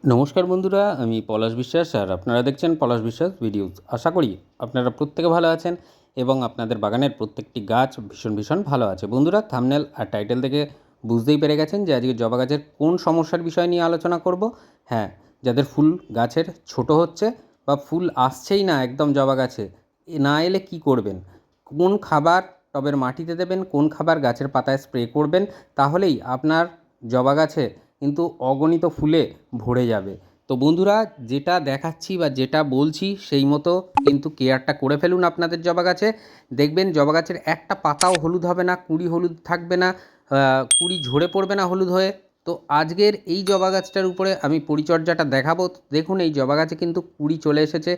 নমস্কার বন্ধুরা, আমি পলাশ বিশ্বাস আর আপনারা দেখছেন পলাশ বিশ্বাস ভিডিওস। আশা করি আপনারা প্রত্যেকে ভালো আছেন এবং আপনাদের বাগানের প্রত্যেকটি গাছ ভীষণ ভীষণ ভালো আছে। বন্ধুরা, থাম্বনেল আর টাইটেল থেকে বুঝতেই পেরে গেছেন যে আজকে জবা গাছের কোন সমস্যার বিষয় নিয়ে আলোচনা করব। হ্যাঁ, যাদের ফুল গাছের ছোট হচ্ছে বা ফুল আসছেই না একদম জবা গাছে, না এলে কি করবেন, কোন খাবার টবের মাটিতে দেবেন, কোন খাবার গাছের পাতায় স্প্রে করবেন, তাহলেই আপনার জবা গাছে কিন্তু অগণিত ফুলে ভরে যাবে। তো বন্ধুরা, যেটা দেখাচ্ছি বা যেটা বলছি সেই মতো কিন্তু কেয়ারটা করে ফেলুন আপনাদের জবা গাছে। দেখবেন জবা গাছের একটা পাতাও হলুদ হবে না, কুঁড়ি হলুদ থাকবে না, কুঁড়ি ঝরে পড়বে না হলুদ হয়ে। তো আজকের এই জবা গাছটার উপরে আমি পরিচর্যাটা দেখাবো। দেখুন, এই জবা গাছে কিন্তু কুঁড়ি চলে এসেছে।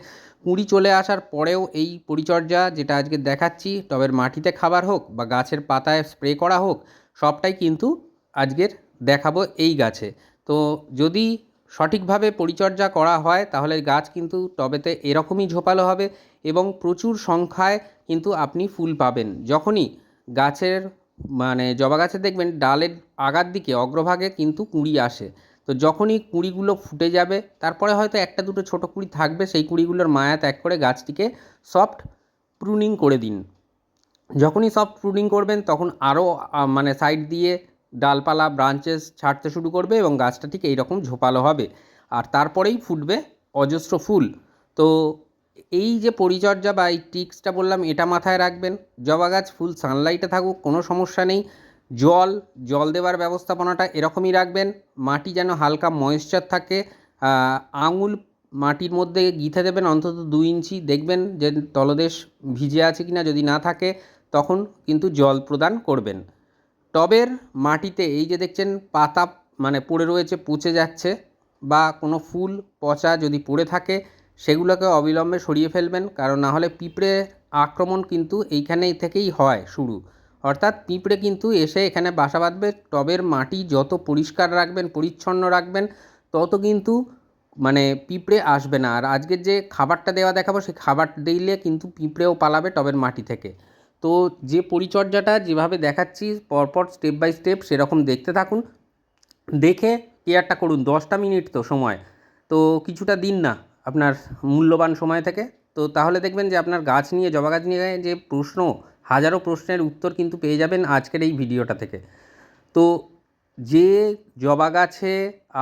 কুঁড়ি চলে আসার পরেও এই পরিচর্যা যেটা আজকে দেখাচ্ছি, টবের মাটিতে খাবার হোক বা গাছের পাতায় স্প্রে করা হোক, সবটাই কিন্তু আজকের দেখাবো এই গাছে। তো যদি সঠিকভাবে পরিচর্যা করা হয় তাহলে গাছ কিন্তু টবেতে এরকমই ঝোপালো হবে এবং প্রচুর সংখ্যায় কিন্তু আপনি ফুল পাবেন। যখনই গাছের জবা গাছে দেখবেন ডালের আগার দিকে অগ্রভাগে কিন্তু কুঁড়ি আসে। তো যখনই কুঁড়িগুলো ফুটে যাবে তারপরে হয়তো একটা দুটো ছোটো কুঁড়ি থাকবে, সেই কুঁড়িগুলোর মায়া ত্যাগ করে গাছটিকে সফট প্রুনিং করে দিন। যখনই সফট প্রুনিং করবেন তখন আরও সাইড দিয়ে ডালপালা ব্রাঞ্চেস ছাড়তে শুরু করবে এবং গাছটা ঠিক এইরকম ঝোপালো হবে আর তারপরেই ফুটবে অজস্র ফুল। তো এই যে পরিচর্যা বা এই টিক্সটা বললাম, এটা মাথায় রাখবেন। জবা গাছ ফুল সানলাইটে থাকুক, কোনো সমস্যা নেই। জল জল দেওয়ার ব্যবস্থাপনাটা এরকমই রাখবেন, মাটি যেন হালকা ময়েশ্চার থাকে। আঙুল মাটির মধ্যে গিঁথে দেবেন অন্তত 2 ইঞ্চি, দেখবেন যে তলদেশ ভিজে আছে কিনা, যদি না থাকে তখন কিন্তু জল প্রদান করবেন। টবের মাটিতে এই যে দেখছেন পাতা পড়ে রয়েছে, পচে যাচ্ছে, বা কোনো ফুল পচা যদি পড়ে থাকে সেগুলোকে অবিলম্বে সরিয়ে ফেলবেন, কারণ না হলে পিঁপড়ে আক্রমণ কিন্তু এইখানেই থেকেই হয় শুরু। অর্থাৎ পিঁপড়ে কিন্তু এসে এখানে বাসা বাঁধবে। টবের মাটি যত পরিষ্কার রাখবেন, পরিচ্ছন্ন রাখবেন, তত কিন্তু পিঁপড়ে আসবে না। আর আজকের যে খাবারটা দেওয়া দেখাবো, সেই খাবার দিলে কিন্তু পিঁপড়েও পালাবে টবের মাটি থেকে। তো যে পরিচর্যাটা যেভাবে দেখাচ্ছি পরপর স্টেপ বাই স্টেপ সেরকম দেখতে থাকুন, দেখে কেয়ারটা করুন। 10টা মিনিট তো সময়, তো কিছুটা দিন না আপনার মূল্যবান সময় থেকে। তো তাহলে দেখবেন যে আপনার গাছ নিয়ে, জবা গাছ নিয়ে যে প্রশ্ন, হাজারো প্রশ্নের উত্তর কিন্তু পেয়ে যাবেন আজকের এই ভিডিওটা থেকে। তো যে জবা গাছে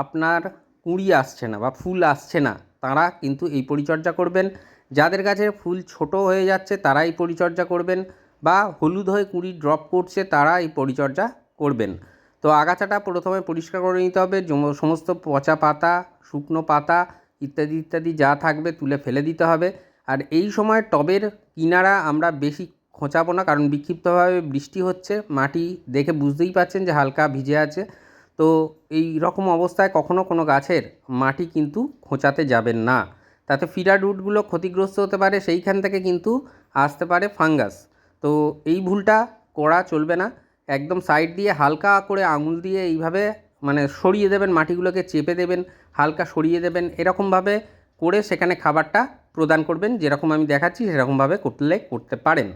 আপনার কুঁড়ি আসছে না বা ফুল আসছে না, তারা কিন্তু এই পরিচর্যা করবেন। যাদের গাছে ফুল ছোট হয়ে যাচ্ছে তারা এই পরিচর্যা করবেন, বা হলুদ হয়ে কুঁড়ি ড্রপ করছে তারা এই পরিচর্যা করবেন। তো আগাছাটা প্রথমে পরিষ্কার করে নিতে হবে, সমস্ত পচা পাতা, শুকনো পাতা ইত্যাদি ইত্যাদি যা থাকবে তুলে ফেলে দিতে হবে। আর এই সময় টবের কিনারা আমরা বেশি খোঁচাবো না, কারণ বিক্ষিপ্তভাবে বৃষ্টি হচ্ছে, মাটি দেখে বুঝতেই পারছেন যে হালকা ভিজে আছে। তো এই রকম অবস্থায় কখনো কোনো গাছের মাটি কিন্তু খোঁচাতে যাবেন না, তাতে ফিডার রুটগুলো ক্ষতিগ্রস্ত হতে পারে, সেইখান থেকে কিন্তু আসতে পারে ফাঙ্গাস। তো এই ভুলটা করা চলবে না। একদম সাইড দিয়ে হালকা করে আঙুল দিয়ে এইভাবে সরিয়ে দেবেন, মাটিগুলোকে চেপে দেবেন, হালকা সরিয়ে দেবেন, এরকমভাবে করে সেখানে খাবারটা প্রদান করবেন। যেরকম আমি দেখাচ্ছি সেরকমভাবে করতে পারেন।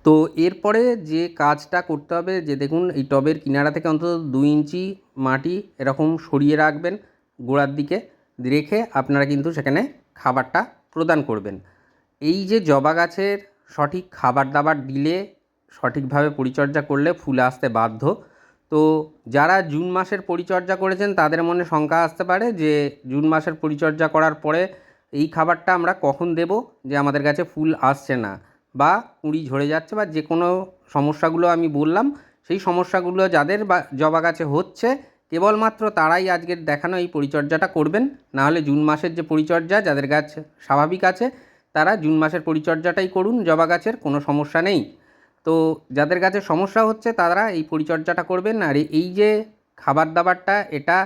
তো এরপরে যে কাজটা করতে হবে, যে দেখুন এই টবের কিনারা থেকে অন্তত 2 ইঞ্চি মাটি এরকম সরিয়ে রাখবেন, গোড়ার দিকে রেখে আপনারা কিন্তু সেখানে খাবারটা প্রদান করবেন। এই যে জবা গাছের সঠিক খাবার দাবার দিলে, সঠিকভাবে পরিচর্যা করলে ফুল আসতে বাধ্য। তো যারা জুন মাসের পরিচর্যা করেছেন তাদের মনে শঙ্কা আসতে পারে যে জুন মাসের পরিচর্যা করার পরে এই খাবারটা আমরা কখন দেব, যে আমাদের কাছে ফুল আসছে না বা কুঁড়ি ঝরে যাচ্ছে বা যে কোনো সমস্যাগুলো আমি বললাম, সেই সমস্যাগুলো যাদের বা জবা গাছে হচ্ছে কেবলমাত্র তারাই আজকের দেখানো এই পরিচর্যাটা করবেন। নাহলে জুন মাসের যে পরিচর্যা, যাদের গাছ স্বাভাবিক আছে তারা জুন মাসের পরিচর্যাটাই করুন, জবা গাছের কোনো সমস্যা নেই। তো যাদের গাছে সমস্যা হচ্ছে তারা এই পরিচর্যাটা করবেন। আর এই যে খাবার দাবারটা, এটা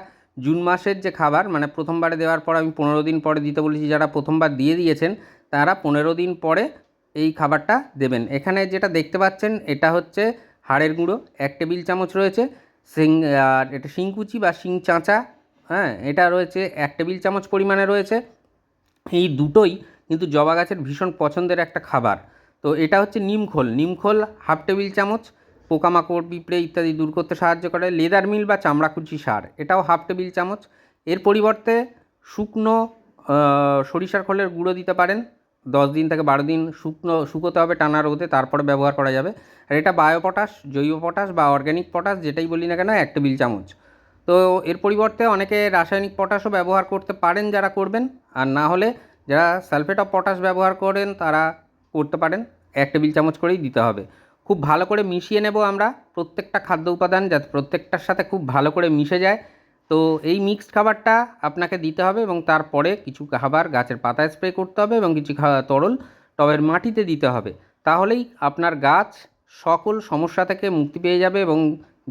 জুন মাসের যে খাবার, প্রথমবারে দেওয়ার পর আমি 15 দিন পরে দিতে বলেছি, যারা প্রথমবার দিয়ে দিয়েছেন তারা 15 দিন পরে এই খাবারটা দেবেন। এখানে যেটা দেখতে পাচ্ছেন এটা হচ্ছে হাড়ের গুঁড়ো, 1 টেবিল চামচ রয়েছে। আর এটা শিংকুচি বা শিং চাঁচা, হ্যাঁ, এটা রয়েছে 1 টেবিল চামচ পরিমাণে রয়েছে। এই দুটোই কিন্তু জবা গাছের ভীষণ পছন্দের একটা খাবার। তো এটা হচ্ছে নিমখোল, নিমখোল 1/2 টেবিল চামচ, পোকামাকড় পিঁপড়ে ইত্যাদি দূর করতে সাহায্য করে। লেদার মিল বা চামড়াকুচি সার, এটাও 1/2 টেবিল চামচ। এর পরিবর্তে শুকনো সরিষার খোলের গুঁড়ো দিতে পারেন। 10 দিন থেকে 12 দিন শুকোতে হবে টানা রোদে, তারপরে ব্যবহার করা যাবে। আর এটা বায়ো পটাশ, জৈব পটাশ বা অর্গ্যানিক পটাশ যেটাই বলি না কেন 1 টেবিল চামচ। তো এর পরিবর্তে অনেকে রাসায়নিক পটাশও ব্যবহার করতে পারেন যারা করবেন, আর না হলে যারা সালফেট অফ পটাশ ব্যবহার করেন তারা করতে পারেন। 1 টেবিল চামচ করেই দিতে হবে। খুব ভালো করে মিশিয়ে নেব আমরা প্রত্যেকটা খাদ্য উপাদান, যাতে প্রত্যেকটার সাথে খুব ভালো করে মিশে যায়। তো এই মিক্সড খাবারটা আপনাকে দিতে হবে এবং তারপরে কিছু খাবার গাছের পাতায় স্প্রে করতে হবে এবং কিছু তরল টবের মাটিতে দিতে হবে। তাহলেই আপনার গাছ সকল সমস্যা থেকে মুক্তি পেয়ে যাবে এবং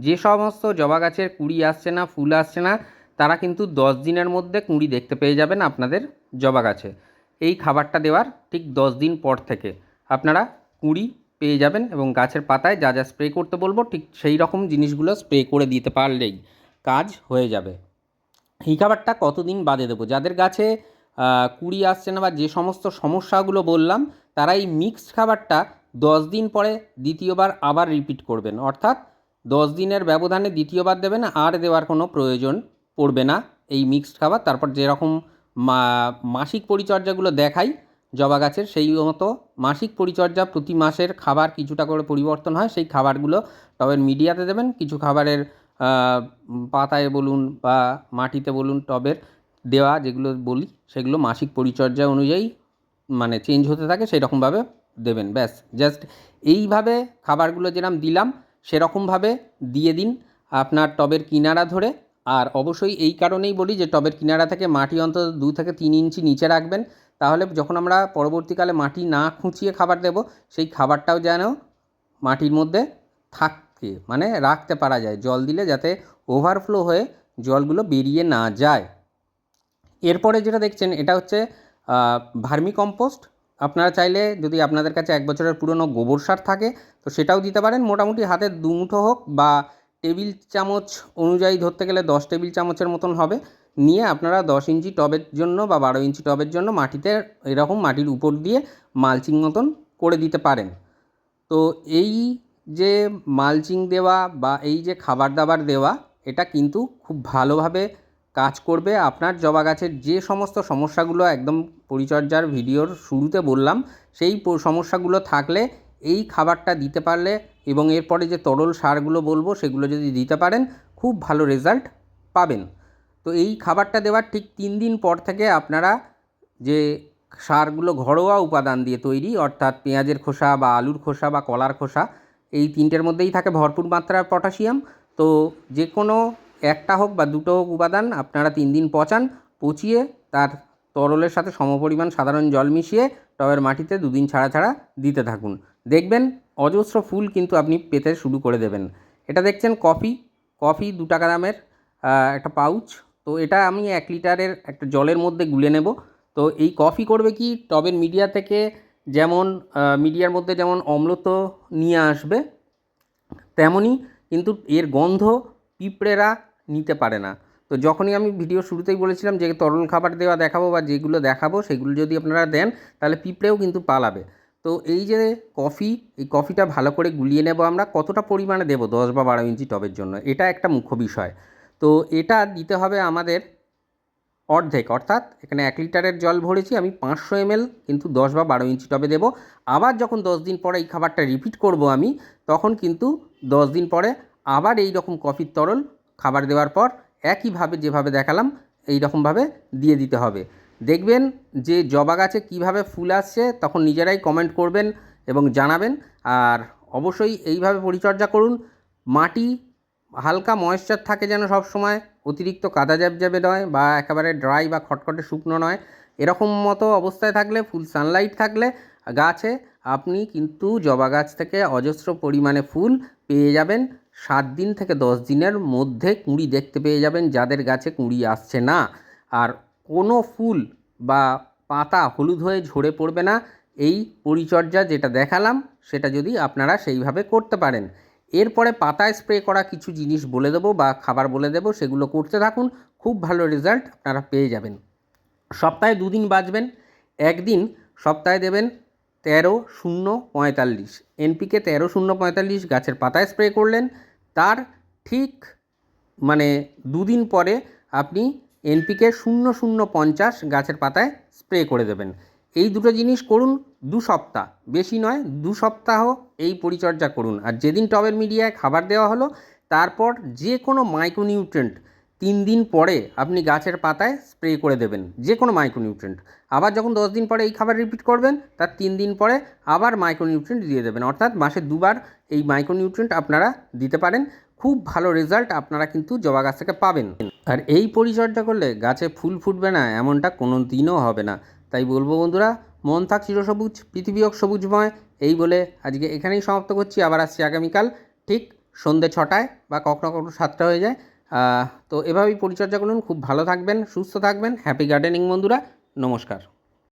যে সমস্ত জবা গাছের কুঁড়ি আসছে না, ফুল আসছে না, তারা কিন্তু 10 দিনের মধ্যে কুঁড়ি দেখতে পেয়ে যাবেন আপনাদের জবা গাছে। এই খাবারটা দেওয়ার ঠিক 10 দিন পর থেকে আপনারা কুঁড়ি পেয়ে যাবেন এবং গাছের পাতায় যা যা স্প্রে করতে বলবো ঠিক সেই রকম জিনিসগুলো স্প্রে করে দিতে পারলেই কাজ হয়ে যাবে। এই খাবারটা কতদিন বাদে দেবো? যাদের গাছে কুঁড়ি আসছে না বা যে সমস্ত সমস্যাগুলো বললাম, তারা এই মিক্সড খাবারটা 10 দিন পরে দ্বিতীয়বার আবার রিপিট করবেন। অর্থাৎ 10 দিনের ব্যবধানে দ্বিতীয়বার দেবেন, আর দেওয়ার কোনো প্রয়োজন পড়বে না এই মিক্সড খাবার। তারপর যেরকম মাসিক পরিচর্যাগুলো দেখাই জবা গাছের, সেই মতো মাসিক পরিচর্যা, প্রতি মাসের খাবার কিছুটা করে পরিবর্তন হয়, সেই খাবারগুলো টবের মিডিয়াতে দেবেন। কিছু খাবারের পাতায় বলুন বা মাটিতে বলুন, টবের দেওয়া যেগুলো বলি সেগুলো মাসিক পরিচর্যা অনুযায়ী মানে চেঞ্জ হতে থাকে, সেই রকমভাবে দেবেন। ব্যাস, জাস্ট এইভাবে খাবারগুলো যেরকম দিলাম সেরকমভাবে দিয়ে দিন আপনার টবের কিনারা ধরে। আর অবশ্যই এই কারণেই বলি যে টবের কিনারা থেকে মাটি অন্তত 2 থেকে 3 ইঞ্চি নিচে রাখবেন। তাহলে যখন আমরা পরবর্তীকালে মাটি না খুঁচিয়ে খাবার দেব, সেই খাবারটাও যেন মাটির মধ্যে থাকে, মানে রাখতে পারা যায়, জল দিলে যাতে ওভারফ্লো হয়ে জলগুলো বেরিয়ে না যায়। এরপরে যেটা দেখছেন এটা হচ্ছে ভার্মি কম্পোস্ট। আপনারা চাইলে যদি আপনাদের কাছে 1 বছরের পুরনো গোবর সার থাকে তো সেটাও দিতে পারেন। মোটামুটি হাতে 2 মুঠো হোক বা টেবিল চামচ অনুযায়ী ধরতে গেলে 10 টেবিল চামচের মতন হবে, নিয়ে আপনারা 10 ইঞ্চি টবের জন্য বা 12 ইঞ্চি টবের জন্য মাটিতে এরকম মাটির উপর দিয়ে মালচিং মতন করে দিতে পারেন। তো এই যে মালচিং দেওয়া বা এই যে খাবার দাবার দেওয়া, এটা কিন্তু খুব ভালোভাবে কাজ করবে আপনার জবা গাছের যে সমস্ত সমস্যাগুলো একদম পরিচর্যার ভিডিওর শুরুতে বললাম, সেই সমস্যাগুলো থাকলে এই খাবারটা দিতে পারলে এবং এরপরে যে তরল সারগুলো বলবো সেগুলো যদি দিতে পারেন খুব ভালো রেজাল্ট পাবেন। তো এই খাবারটা দেওয়ার ঠিক 3 দিন পর থেকে আপনারা যে সারগুলো ঘরোয়া উপাদান দিয়ে তৈরি, অর্থাৎ পেঁয়াজের খোসা বা আলুর খোসা বা কলার খোসা, এই 3টের মধ্যেই থাকে ভরপুর মাত্রার পটাশিয়াম। তো যে কোনো একটা হোক বা দুটো হোক উপাদান আপনারা 3 দিন পচান, পচিয়ে তার তরলের সাথে সমপরিমাণ সাধারণ জল মিশিয়ে টবের মাটিতে 2 দিন ছাড়া ছাড়া দিতে থাকুন। দেখবেন অজস্র ফুল কিন্তু আপনি পেতে শুরু করে দেবেন। এটা দেখছেন কফি 2 টাকা দামের একটা পাউচ। তো এটা আমি 1 লিটারের একটা জলের মধ্যে গুলে নেব। তো এই কফি করবে কি, টবের মিডিয়া থেকে যেমন মিডিয়ার মধ্যে যেমন অম্লত্ব নিয়ে আসবে, তেমনই কিন্তু এর গন্ধ পিঁপড়েরা নিতে পারে না। তো যখনই আমি ভিডিও শুরুতেই বলেছিলাম যে তরল খাবার দেওয়া দেখাবো বা যেগুলো দেখাবো সেগুলো যদি আপনারা দেন তাহলে পিঁপড়েও কিন্তু পালাবে। তো এই যে এই কফিটা ভালো করে গুলিয়ে নেব আমরা। কতটা পরিমাণে দেবো 10 বা 12 ইঞ্চি টবের জন্য, এটা একটা মুখ্য বিষয়। তো এটা দিতে হবে আমাদের অর্ধেক, অর্থাৎ এখানে 1 লিটারের জল ভরেছি আমি, 500 ml কিন্তু 10 বা 12 ইঞ্চি টবে দেবো। আবার যখন 10 দিন পরে এই খাবারটা রিপিট করব আমি, তখন কিন্তু 10 দিন পরে আবার এই রকম কফির তরল খাবার দেওয়ার পর একইভাবে যেভাবে দেখালাম এই রকমভাবে দিয়ে দিতে হবে। দেখবেন যে জবা গাছে কীভাবে ফুল আসছে, তখন নিজেরাই কমেন্ট করবেন এবং জানাবেন। আর অবশ্যই এইভাবে পরিচর্যা করুন। মাটি হালকা ময়েশ্চার থাকে যেন সব সময়, অতিরিক্ত কাদা জ্যাবজ্যাবে নয় বা একেবারে ড্রাই বা খটখটে শুকনো নয়, এরকম মতো অবস্থায় থাকলে, ফুল সানলাইট থাকলে গাছে আপনি কিন্তু জবা গাছ থেকে অজস্র পরিমাণে ফুল পেয়ে যাবেন। 7 দিন থেকে 10 দিনের মধ্যে কুঁড়ি দেখতে পেয়ে যাবেন যাদের গাছে কুঁড়ি আসছে না। আর কোনো ফুল বা পাতা হলুদ হয়ে ঝরে পড়বে না এই পরিচর্যা যেটা দেখালাম সেটা যদি আপনারা সেইভাবে করতে পারেন। এরপরে পাতায় স্প্রে করা কিছু জিনিস বলে দেবো বা খাবার বলে দেবো, সেগুলো করতে থাকুন, খুব ভালো রেজাল্ট আপনারা পেয়ে যাবেন। সপ্তাহে 2 দিন বাঁচবেন। একদিন সপ্তাহে দেবেন 13-0-45 NPK 13-0-45 গাছের পাতায় স্প্রে করলেন। তার ঠিক মানে 2 দিন পরে আপনি এনপিকে 0050 গাছের পাতায় স্প্রে করে দেবেন। এই দুটো জিনিস করুন 2 সপ্তাহ, বেশি নয় 2 সপ্তাহ এই পরিচর্যা করুন। আর যেদিন টবের মিডিয়ায় খাবার দেওয়া হলো তারপর যে কোনো মাইক্রোনিউট্রিয়েন্ট 3 দিন পরে আপনি গাছের পাতায় স্প্রে করে দেবেন, যে কোনো মাইক্রোনিউট্রিয়েন্ট। আবার যখন 10 দিন পরে এই খাবার রিপিট করবেন তার 3 দিন পরে আবার মাইক্রোনিউট্রিয়েন্ট দিয়ে দেবেন, অর্থাৎ মাসে 2 বার এই মাইক্রোনিউট্রিয়েন্ট আপনারা দিতে পারেন। খুব ভালো রেজাল্ট আপনারা কিন্তু জবা গাছ থেকে পাবেন। আর এই পরিচর্যা করলে গাছে ফুল ফুটবে না এমনটা কোনো দিনও হবে না। তাই বলবো বন্ধুরা, মন থাক চিরসবুজ, পৃথিবী হোক সবুজময়। এই বলে আজকে এখানেই সমাপ্ত করছি। আবার আসছি আগামীকাল ঠিক সন্ধ্যে 6টায় বা কখনো কখনো 7টা হয়ে যায়। তো এভাবেই পরিচর্যা করুন। খুব ভালো থাকবেন, সুস্থ থাকবেন। হ্যাপি গার্ডেনিং বন্ধুরা, নমস্কার।